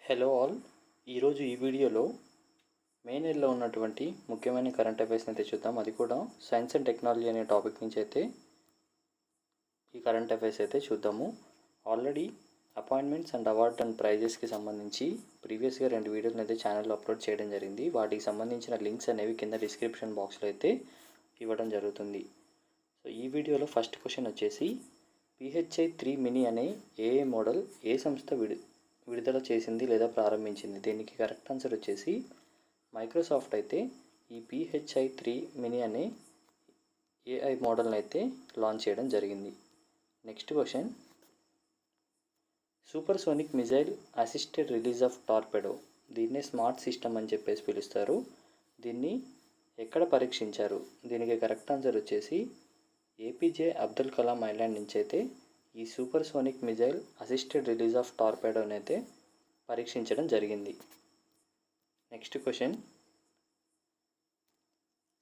Hello all. ఈరోజు ఈ వీడియోలో మే నెలలో ఉన్నటువంటి ముఖ్యమైన కరెంట్ అఫైర్స్ని అయితే చూద్దాం. అది కూడా సైన్స్ అండ్ టెక్నాలజీ అనే టాపిక్ నుంచి అయితే ఈ కరెంట్ అఫైర్స్ అయితే చూద్దాము. Already appointments and award and ప్రైజెస్కి సంబంధించి ప్రీవియస్గా 2 వీడియోలను అయితే ఛానల్లో అప్లోడ్ చేయడం జరిగింది. వాటికి సంబంధించిన లింక్స్ అనేవి కింద డిస్క్రిప్షన్ బాక్స్లో అయితే ఇవ్వడం జరుగుతుంది. సో ఈ వీడియోలో ఫస్ట్ క్వశ్చన్ వచ్చేసి PHI-3 మినీ అనే ఏఏ మోడల్ ఏ సంస్థ విడుదల చేసింది లేదా ప్రారంభించింది? దీనికి కరెక్ట్ ఆన్సర్ వచ్చేసి మైక్రోసాఫ్ట్ అయితే ఈ PHI-3 మినీ అనే ఏఐ మోడల్ని అయితే లాంచ్ చేయడం జరిగింది. Next question, supersonic missile assisted release of torpedo, దీన్నే స్మార్ట్ సిస్టమ్ అని చెప్పేసి పిలుస్తారు. దీన్ని ఎక్కడ పరీక్షించారు? దీనికి కరెక్ట్ ఆన్సర్ వచ్చేసి ఏపీజే అబ్దుల్ కలాం ఐలాండ్ నుంచి అయితే ఈ supersonic missile assisted release of టార్పెడోని అయితే పరీక్షించడం జరిగింది. నెక్స్ట్ క్వశ్చన్,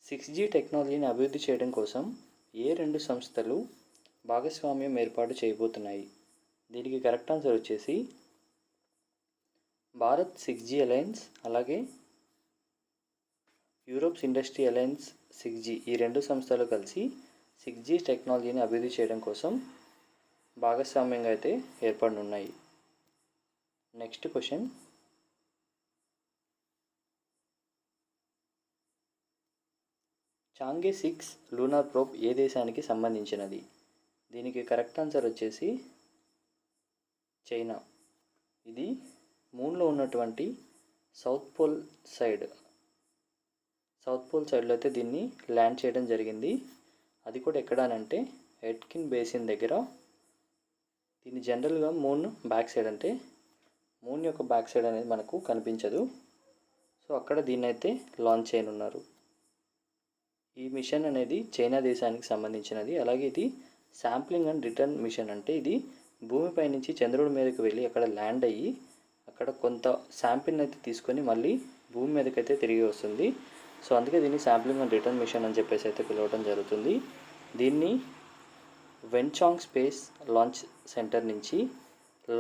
6G టెక్నాలజీని అభివృద్ధి చేయడం కోసం ఏ 2 సంస్థలు భాగస్వామ్యం ఏర్పాటు చేయబోతున్నాయి? దీనికి కరెక్ట్ ఆన్సర్ వచ్చేసి భారత్ 6G అలయన్స్, అలాగే యూరోప్స్ ఇండస్ట్రీ అలయన్స్ 6G, ఈ 2 సంస్థలు కలిసి 6G టెక్నాలజీని అభివృద్ధి చేయడం కోసం భాగస్వామ్యంగా అయితే ఏర్పడనున్నాయి. నెక్స్ట్ క్వశ్చన్, చాంగే 6 లూనార్ ప్రోబ్ ఏ దేశానికి సంబంధించినది? దీనికి కరెక్ట్ ఆన్సర్ వచ్చేసి చైనా. ఇది మూన్లో ఉన్నటువంటి సౌత్ పోల్ సైడ్లో అయితే దీన్ని ల్యాండ్ చేయడం జరిగింది. అది కూడా ఎక్కడానంటే ఎట్కిన్ బేసిన్ దగ్గర. దీన్ని జనరల్గా మూన్ బ్యాక్ సైడ్, అంటే మూన్ యొక్క బ్యాక్ సైడ్ అనేది మనకు కనిపించదు. సో అక్కడ దీన్ని అయితే లాంచ్ చేయనున్నారు. ఈ మిషన్ అనేది చైనా దేశానికి సంబంధించినది. అలాగే ఇది శాంప్లింగ్ అండ్ రిటర్న్ మిషన్, అంటే ఇది భూమిపై నుంచి చంద్రుడి మీదకి వెళ్ళి అక్కడ ల్యాండ్ అయ్యి అక్కడ కొంత శాంపిల్ని అయితే తీసుకొని మళ్ళీ భూమి మీదకి అయితే తిరిగి వస్తుంది. సో అందుకే దీన్ని శాంప్లింగ్ అండ్ రిటర్న్ మిషన్ అని చెప్పేసి అయితే పిలవడం జరుగుతుంది. దీన్ని వెన్చాంగ్ స్పేస్ లాంచ్ సెంటర్ నుంచి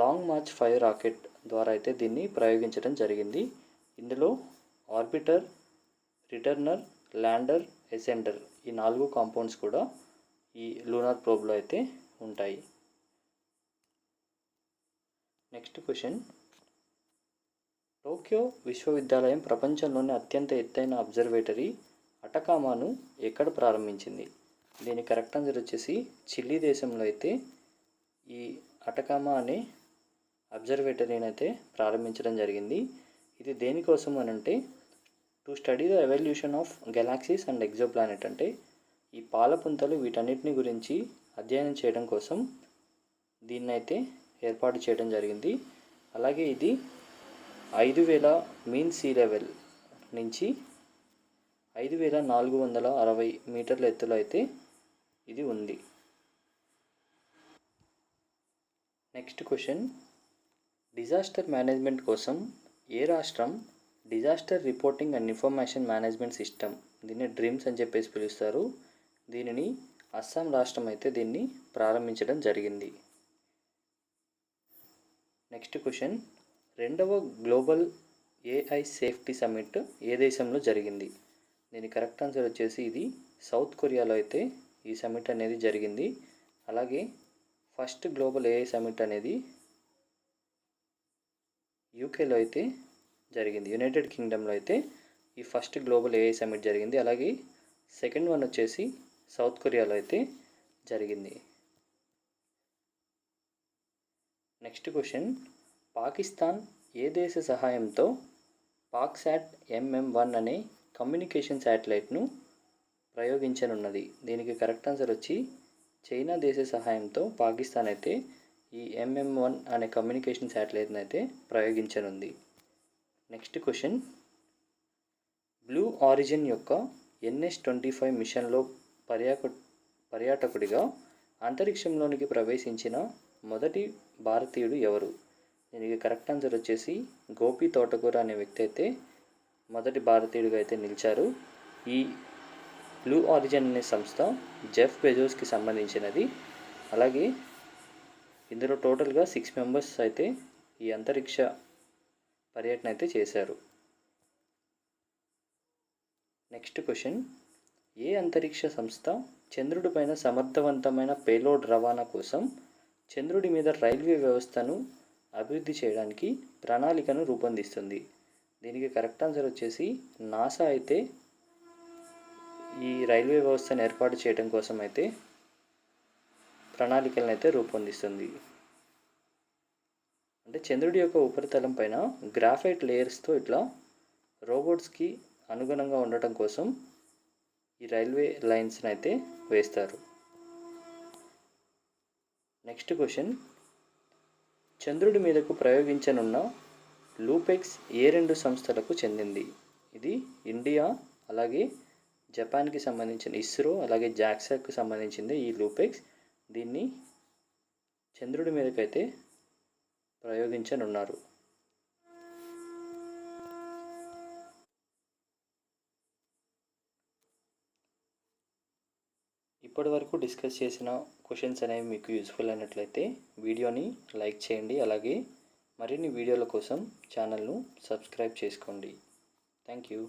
లాంగ్ మార్చ్ 5 రాకెట్ ద్వారా అయితే దీన్ని ప్రయోగించడం జరిగింది. ఇందులో ఆర్బిటర్, రిటర్నర్, ల్యాండర్, ఎసెండర్, ఈ 4 కాంపౌండ్స్ కూడా ఈ లూనార్ ప్రోబ్లో అయితే ఉంటాయి. నెక్స్ట్ క్వశ్చన్, టోక్యో విశ్వవిద్యాలయం ప్రపంచంలోని అత్యంత ఎత్తైన అబ్జర్వేటరీ అటకామాను ఎక్కడ ప్రారంభించింది? దీని కరెక్ట్ ఆన్సర్ వచ్చేసి చిల్లీ దేశంలో అయితే ఈ అటకామా అనే అబ్జర్వేటరీని అయితే ప్రారంభించడం జరిగింది. ఇది దేనికోసం అని అంటే to study the evolution of galaxies and exoplanet, అంటే ఈ పాలపుంతలు వీటన్నిటిని గురించి అధ్యయనం చేయడం కోసం దీన్నైతే ఏర్పాటు చేయడం జరిగింది. అలాగే ఇది 5000 మీన్ సీ లెవెల్ నుంచి 5460 మీటర్ల ఎత్తులో అయితే ఇది ఉంది. నెక్స్ట్ క్వశ్చన్, డిజాస్టర్ మేనేజ్మెంట్ కోసం ఏ రాష్ట్రం disaster reporting and information management system, దీన్ని డ్రీమ్స్ అని చెప్పేసి పిలుస్తారు, దీనిని అస్సాం రాష్ట్రం అయితే దీన్ని ప్రారంభించడం జరిగింది. నెక్స్ట్ క్వశ్చన్, 2వ గ్లోబల్ ఏఐ సేఫ్టీ సమ్మిట్ ఏ దేశంలో జరిగింది? దీని కరెక్ట్ ఆన్సర్ వచ్చేసి ఇది సౌత్ కొరియాలో అయితే ఈ సమ్మిట్ అనేది జరిగింది. అలాగే ఫస్ట్ గ్లోబల్ ఏఐ సమ్మిట్ అనేది యూకేలో అయితే జరిగింది. యునైటెడ్ కింగ్డమ్లో అయితే ఈ ఫస్ట్ గ్లోబల్ ఏఐ సమ్మిట్ జరిగింది. అలాగే సెకండ్ వన్ వచ్చేసి సౌత్ కొరియాలో అయితే జరిగింది. నెక్స్ట్ క్వశ్చన్, పాకిస్తాన్ ఏ దేశ సహాయంతో పాక్సాట్ MM-1 అనే కమ్యూనికేషన్ శాటిలైట్ను ప్రయోగించనున్నది? దీనికి కరెక్ట్ ఆన్సర్ వచ్చి చైనా దేశ సహాయంతో పాకిస్తాన్ అయితే ఈ MM-1 అనే కమ్యూనికేషన్ శాటిలైట్ని అయితే ప్రయోగించనుంది. నెక్స్ట్ క్వశ్చన్, బ్లూ ఆరిజిన్ యొక్క NS-25 మిషన్లో పర్యాటకుడిగా అంతరిక్షంలోనికి ప్రవేశించిన మొదటి భారతీయుడు ఎవరు? దీనికి కరెక్ట్ ఆన్సర్ వచ్చేసి గోపి తోటకూర అనే వ్యక్తి అయితే మొదటి భారతీయుడిగా అయితే నిలిచారు. ఈ బ్లూ ఆరిజిన్ అనే సంస్థ జెఫ్ బెజోస్కి సంబంధించినది. అలాగే ఇందులో టోటల్గా 6 మెంబర్స్ అయితే ఈ అంతరిక్ష పర్యటన అయితే చేశారు. నెక్స్ట్ క్వశ్చన్, ఏ అంతరిక్ష సంస్థ చంద్రుడి పైన సమర్థవంతమైన పేలోడ్ రవాణా కోసం చంద్రుడి మీద రైల్వే వ్యవస్థను అభివృద్ధి చేయడానికి ప్రణాళికను రూపొందిస్తుంది? దీనికి కరెక్ట్ ఆన్సర్ వచ్చేసి నాసా అయితే ఈ రైల్వే వ్యవస్థను ఏర్పాటు చేయడం కోసం అయితే ప్రణాళికలను అయితే రూపొందిస్తుంది. అంటే చంద్రుడి యొక్క ఉపరితలం పైన గ్రాఫైట్ లేయర్స్తో ఇట్లా రోబోట్స్కి అనుగుణంగా ఉండటం కోసం ఈ రైల్వే లైన్స్ని అయితే వేస్తారు. నెక్స్ట్ క్వశ్చన్, చంద్రుడి మీదకు ప్రయోగించనున్న లూపెక్స్ ఏ రెండు సంస్థలకు చెందింది? ఇది ఇండియా అలాగే జపాన్కి సంబంధించిన ఇస్రో అలాగే జాక్సాకి సంబంధించింది ఈ లూపెక్స్. దీన్ని చంద్రుడి మీదకైతే ప్రయోగించనున్నారు. ఇప్పటి వరకు డిస్కస్ చేసిన క్వశ్చన్స్ అనేవి మీకు యూస్ఫుల్ అయినట్లయితే వీడియోని లైక్ చేయండి. అలాగే మరిన్ని వీడియోల కోసం ఛానల్ను సబ్స్క్రైబ్ చేసుకోండి. Thank you.